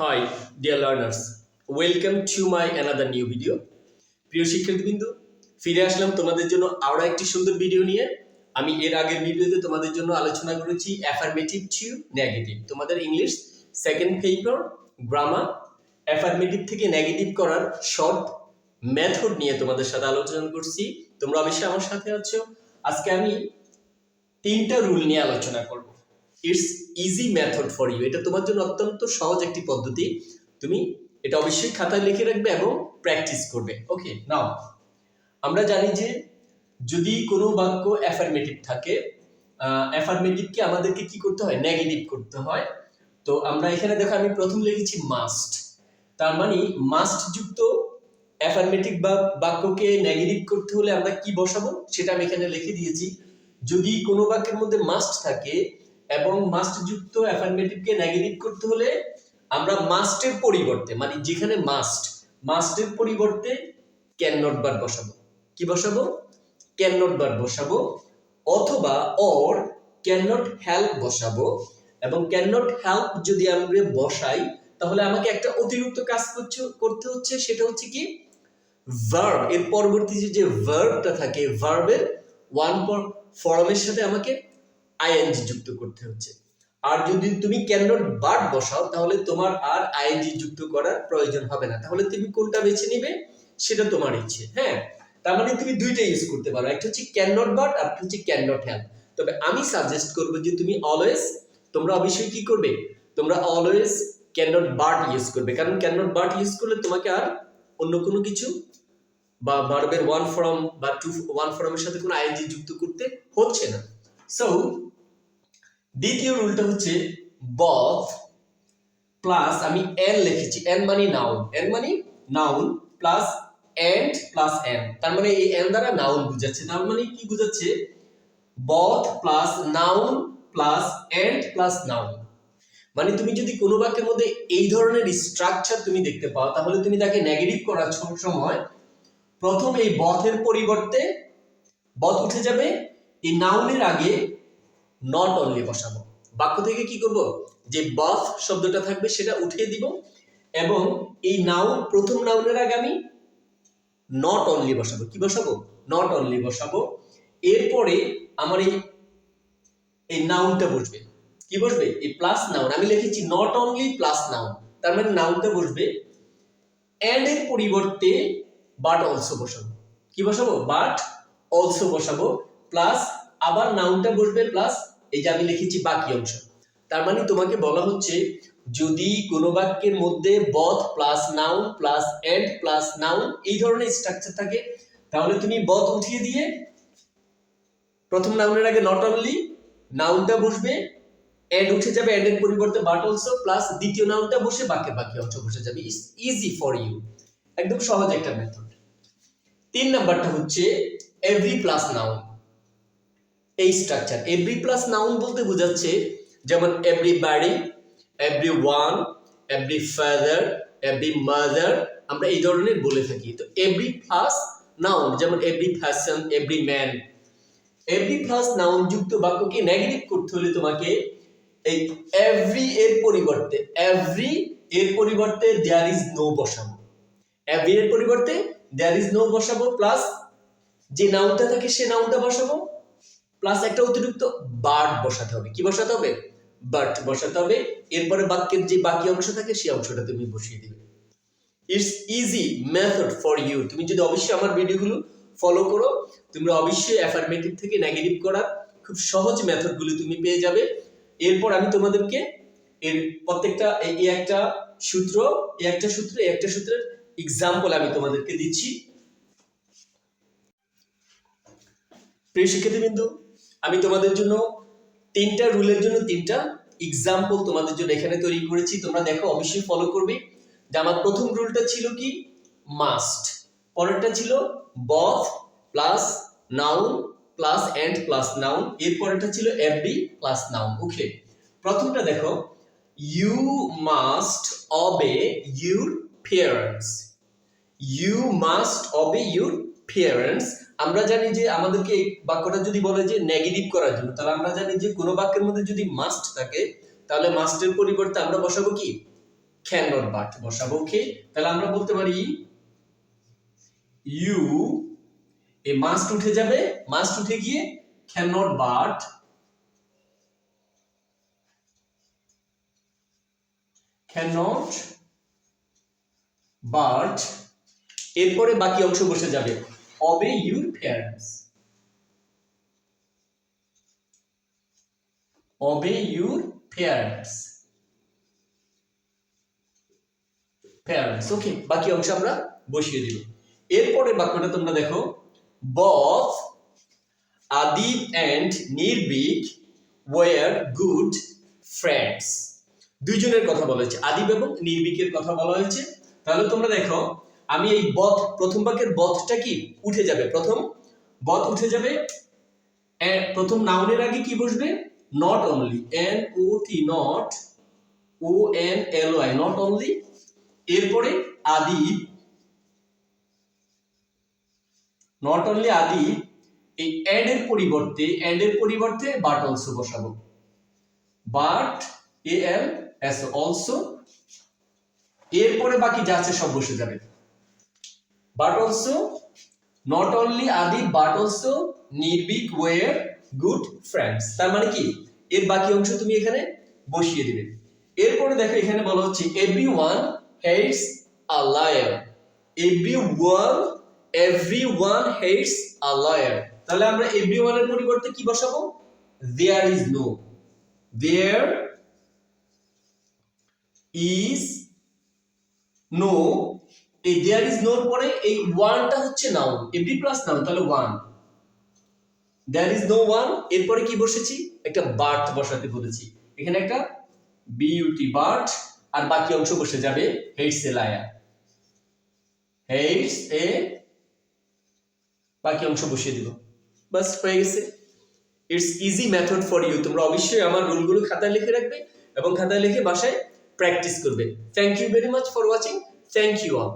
Hi, dear learners. Welcome to my another new video. প্রিয় শিক্ষার্থীবৃন্দ, ফিরে আসলাম তোমাদের জন্য আরো একটি সুন্দর ভিডিও নিয়ে। আমি এর আগের ভিডিওতে তোমাদের জন্য আলোচনা করেছি অ্যাফার্মেটিভ টু নেগেটিভ। তোমাদের English second paper grammar affirmative থেকে নেগেটিভ করার শর্ট মেথড নিয়ে তোমাদের সাথে আলোচনা করছি। তোমরা অবশ্যই আমার সাথে আছো। আজকে আমি তিনটা রুল নিয়ে আলোচনা করব। It's easy method for you. এটা তোমার জন্য অত্যন্ত সহজ একটি পদ্ধতি। তুমি এটা অবশ্যই খাতায় লিখে রাখবে এবং প্র্যাকটিস করবে। ওকে, নাও আমরা জানি যে যদি কোনো বাক্য অ্যাফার্মেটিভ থাকে, অ্যাফার্মেটিভকে আমাদেরকে কি করতে হয়? নেগেটিভ করতে হয়। তো আমরা এখানে দেখো আমি প্রথম লিখেছি মাস্ট। তার মানে মাস্ট যুক্ত অ্যাফার্মেটিভ বা বাক্যকে নেগেটিভ করতে হলে আমরা কি বসাবো সেটা আমি এখানে লিখে দিয়েছি। যদি কোনো বাক্যের মধ্যে মাস্ট থাকে এবং মাস্ট যুক্ত অ্যাফার্মেটিভকে নেগেটিভ করতে হলে আমরা মাস্টের পরিবর্তে, মানে যেখানে মাস্টের পরিবর্তে ক্যান নট বার বসাবো। কি বসাবো? ক্যান নট বার বসাবো, অথবা অর ক্যান নট হেল্প বসাবো। এবং ক্যান নট হেল্প যদি আমরা বসাই তাহলে আমাকে একটা অতিরিক্ত কাজ করতে হচ্ছে, সেটা হচ্ছে কি ভার্ব। এর পরবর্তী যে ভার্বটা থাকে, ভার্বের ওয়ান ফর্মের সাথে আমাকে আইএনজি যুক্ত করতে হচ্ছে। আর যদি তুমি ক্যান নট বাট বসাও তাহলে তোমার আর আইএনজি যুক্ত করার প্রয়োজন হবে না। তাহলে তুমি কোনটা বেছে নিবে সেটা তোমার ইচ্ছে। হ্যাঁ, তার মানে তুমি দুইটা ইউজ করতে পারো, একটা হচ্ছে ক্যান নট বাট আর একটা হচ্ছে ক্যান নট হেল্প। তবে আমি সাজেস্ট করবো যে তুমি অলওয়েজ, তোমরা অবশ্যই কি করবে, তোমরা always can not but use করবে। কারণ ক্যান নট বাট ইউজ করলে তোমাকে আর অন্য কোনো কিছু বা ভার্বের ওয়ান ফর্ম বা ওয়ান ফর্মের সাথে কোনো আইএনজি যুক্ত করতে হচ্ছে না। সো দ্বিতীয় রুলটা হচ্ছে বথ প্লাস, আমি এন লিখেছি, এন মানে noun plus and plus N. তার মানে এই এন দ্বারা নাউন বুঝাচ্ছে। তার মানে কি বুঝাচ্ছে? Both plus noun plus and plus noun. মানে তুমি যদি কোনো বাক্যের মধ্যে এই ধরনের স্ট্রাকচার তুমি দেখতে পাও তাহলে তুমি তাকে নেগেটিভ করার সময় প্রথম এই বথের পরিবর্তে বথ উঠে যাবে, এই নাউনের আগে নট অনলি বসাবো। বাক্য থেকে কি করব, যে বথ শব্দটা থাকবে সেটা উঠিয়ে দিব এবং এই নাউন, প্রথম নাউনের আগে আমি নট অনলি বসাবো। কি বসাবো? নট অনলি বসাবো। এরপরে আমার এই নাউনটা বসবে। কি বসবে? এই প্লাস নাউন। আমি লিখেছি নট অনলি প্লাস নাউন, তার মানে নাউনটা বসবে। এন্ড এর পরিবর্তে বাট অলসো বসাবো। কি বসাবো? বাট অলসো বসাবো, প্লাস আবার নাউনটা বসবে, প্লাস এই যে আমি লিখেছি বাকি অংশ। তার মানে তোমাকে বলা হচ্ছে যদি কোনো বাক্যের মধ্যে both plus noun plus and plus noun এই ধরনের স্ট্রাকচার থাকে তাহলে তুমি বথ উঠিয়ে দিয়ে প্রথম নাউনের আগে নট অনলি, নাউনটা বসবে, এন্ড উঠে যাবে, এন্ড এর পরিবর্তে বাট অলসো, প্লাস দ্বিতীয় নাউনটা বসে বাক্যের বাকি অংশ বসে যাবে। ইটস ইজি ফর ইউ, একদম সহজ একটা মেথড। তিন নাম্বারটা হচ্ছে এভরি প্লাস নাউন। এই স্ট্রাকচার এভরি প্লাস নাউন বলতে বোঝাচ্ছে যেমন everybody, everyone, every father, every mother, আমরা এই ধরনের বলে থাকি। তো এভরি প্লাস নাউন যেমন every person, every man, every plus noun যুক্ত বাক্যকে নেগেটিভ করতে হলে তোমাকে এই এভরি এর পরিবর্তে দেয়ার ইজ নো বসাবো। এভরি এর পরিবর্তে দেয়ার ইজ নো বসাবো, প্লাস যে নাউনটা থাকে সে নাউনটা বসাবো, প্লাস একটা অতিরিক্ত বাট বসাতে হবে। কি বসাতে হবে? বাট বসাতে হবে। এরপরে বাক্যের যে বাকি অংশ থাকে সেই অংশটা তুমি বসিয়ে দিবে। It's easy method for you. তুমি যদি অবশ্যই আমার ভিডিওগুলো ফলো করো, তোমরা অবশ্যই অ্যাফার্মেটিভ থেকে নেগেটিভ করার খুব সহজ মেথডগুলো তুমি পেয়ে যাবে। এরপর আমি তোমাদেরকে এর প্রত্যেকটা এই একটা সূত্রের এক্সাম্পল আমি তোমাদেরকে দিচ্ছি। প্রিয় শিক্ষার্থীবৃন্দ, আমি তোমাদের জন্য তিনটা রুলের জন্য তিনটা এক্সাম্পল তোমাদের জন্য এখানে তৈরি করেছি। তোমরা দেখো, অবশ্যই ফলো করবে। যে আমার প্রথম রুলটা ছিল কি? মাস্ট। পরেরটা ছিল both plus noun plus and plus noun. এর পরেরটা ছিল এভরি প্লাস নাউন। ওকে, প্রথমটা দেখো, you must obey your parents. You must obey your parents. আমরা জানি যে আমাদেরকে এই বাক্যটা যদি বলে যে নেগেটিভ করার জন্য, তাহলে আমরা জানি যে কোনো বাক্যের মধ্যে যদি মাস্ট থাকে তাহলে মাস্টের পরিবর্তে আমরা বসাবো কি? cannot but বসাবো। ওকে, তাহলে আমরা বলতে পারি you এই মাস্ট উঠে যাবে, মাস্ট উঠে গিয়ে cannot but এরপরে বাকি অংশ বসে যাবে obey your parents, obey your parents, ওকে, বাকি অংশ আমরা বসিয়ে দিব। এরপরে বাক্যটা তোমরা দেখো, both Adib and Nirbik were good friends, দুইজনের কথা বলা হয়েছে, আদিব এবং নির্বিকের কথা বলা হয়েছে। তাহলে তোমরা দেখো, আমি এই both প্রথম বাক্যের bothটা কি উঠে যাবে, প্রথম both উঠে যাবে, প্রথম নাউনের আগে কি বসবে, not only, not only, not only, এরপরে আদিব, not only আদিব, এই and এর পরিবর্তে but also বসাবো, but also, এরপরে বাকি যা আছে সব বসে যাবে, but also, not only Adib but also নির্বিক were good friends, তার মানে কি এর বাকি অংশ তুমি এখানে বসিয়ে দিবে। এরপরে দেখো এখানে বলা হচ্ছে everyone hates a liar, everyone hates a liar, তাহলে আমরা everyone এর পরিবর্তে কি বসাবো, there is no, there is no, এই there is no পরে এই one টা হচ্ছে নাউন, every প্লাস নাউন, তাহলে one, there is no one, এরপরে কি বসেছি, একটা but বসাতে বলেছি, এখানে একটা but, আর বাকি অংশ বসে যাবে hates a liar, hates a, বাকি অংশ বসিয়ে দিব, বাস হয়ে গেছে। It's easy method for you, তোমরা অবশ্যই আমার রুলগুলো খাতায় লিখে রাখবে এবং খাতায় লিখে বাসায় প্র্যাকটিস করবে। Thank you very much for watching, thank you all.